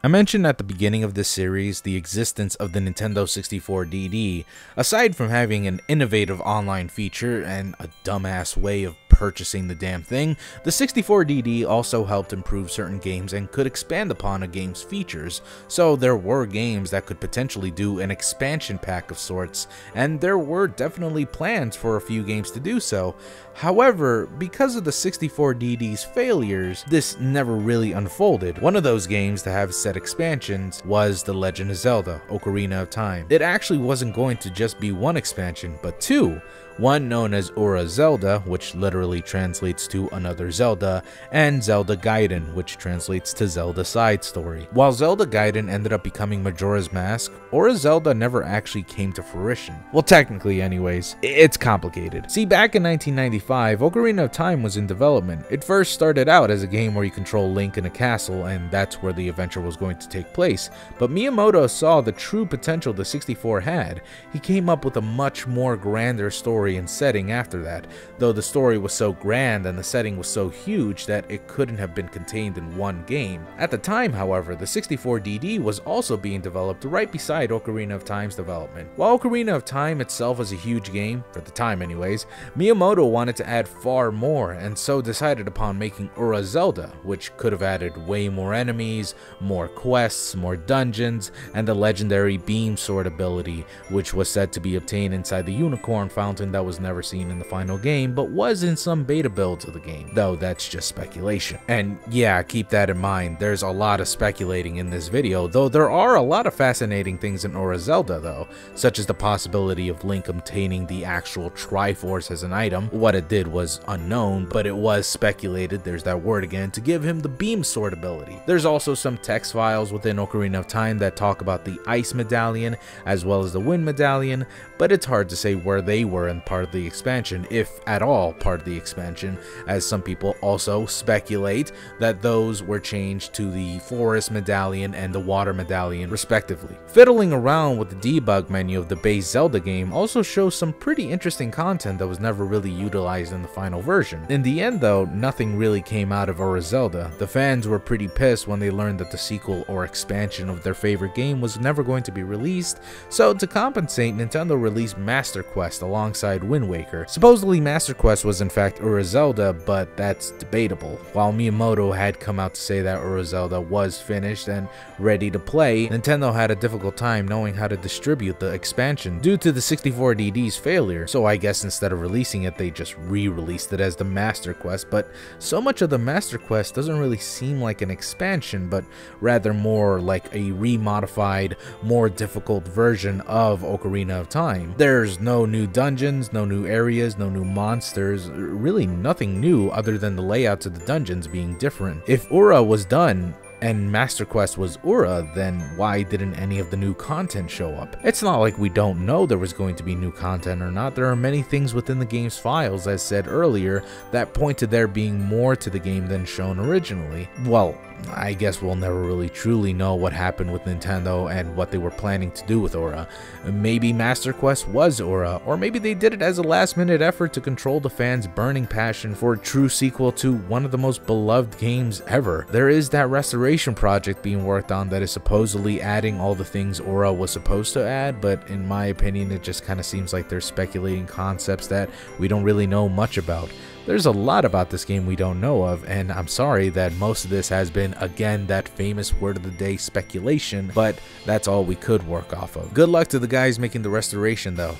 I mentioned at the beginning of this series the existence of the Nintendo 64 DD. Aside from having an innovative online feature and a dumbass way of purchasing the damn thing, the 64 DD also helped improve certain games and could expand upon a game's features, so there were games that could potentially do an expansion pack of sorts, and there were definitely plans for a few games to do so. However, because of the 64 DD's failures, this never really unfolded. One of those games to have said expansions was The Legend of Zelda: Ocarina of Time. It actually wasn't going to just be one expansion, but two. One known as Ura Zelda, which literally translates to Another Zelda, and Zelda Gaiden, which translates to Zelda Side Story. While Zelda Gaiden ended up becoming Majora's Mask, Ura Zelda never actually came to fruition. Well, technically anyways, it's complicated. See, back in 1995, Ocarina of Time was in development. It first started out as a game where you control Link in a castle, and that's where the adventure was going to take place. But Miyamoto saw the true potential the 64 had. He came up with a much more grander story and setting after that, though the story was so grand and the setting was so huge that it couldn't have been contained in one game. At the time, however, the 64 DD was also being developed right beside Ocarina of Time's development. While Ocarina of Time itself was a huge game, for the time anyways, Miyamoto wanted to add far more, and so decided upon making Ura Zelda, which could have added way more enemies, more quests, more dungeons, and the legendary beam sword ability, which was said to be obtained inside the unicorn fountain that was never seen in the final game, but was in some beta builds of the game, though that's just speculation. And yeah, keep that in mind, there's a lot of speculating in this video, though there are a lot of fascinating things in Ura Zelda though, such as the possibility of Link obtaining the actual Triforce as an item. What it did was unknown, but it was speculated, there's that word again, to give him the beam sword ability. There's also some text files within Ocarina of Time that talk about the Ice Medallion as well as the Wind Medallion, but it's hard to say where they were in part of the expansion, if at all part of the expansion, as some people also speculate that those were changed to the Forest Medallion and the Water Medallion respectively. Fiddling around with the debug menu of the base Zelda game also shows some pretty interesting content that was never really utilized in the final version. In the end though, nothing really came out of Ura Zelda. The fans were pretty pissed when they learned that the sequel or expansion of their favorite game was never going to be released, so to compensate, Nintendo released Master Quest alongside Wind Waker. Supposedly Master Quest was in fact Ura Zelda, but that's debatable. While Miyamoto had come out to say that Ura Zelda was finished and ready to play, Nintendo had a difficult time knowing how to distribute the expansion due to the 64 DD's failure, so I guess instead of releasing it, they just re-released it as the Master Quest. But so much of the Master Quest doesn't really seem like an expansion, but rather more like a remodified, more difficult version of Ocarina of Time. There's no new dungeons, no new areas, no new monsters, really nothing new other than the layouts of the dungeons being different. If Ura was done and Master Quest was Ura, then why didn't any of the new content show up? It's not like we don't know there was going to be new content or not. There are many things within the game's files, as said earlier, that point to there being more to the game than shown originally. Well, I guess we'll never really truly know what happened with Nintendo and what they were planning to do with Ura. Maybe Master Quest was Ura, or maybe they did it as a last-minute effort to control the fans' burning passion for a true sequel to one of the most beloved games ever. There is that restoration project being worked on that is supposedly adding all the things Ura was supposed to add, but in my opinion it just kind of seems like they're speculating concepts that we don't really know much about. There's a lot about this game we don't know of, and I'm sorry that most of this has been, again, that famous word of the day, speculation, but that's all we could work off of. Good luck to the guys making the restoration though.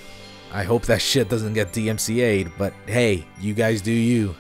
I hope that shit doesn't get DMCA'd, but hey, you guys do you.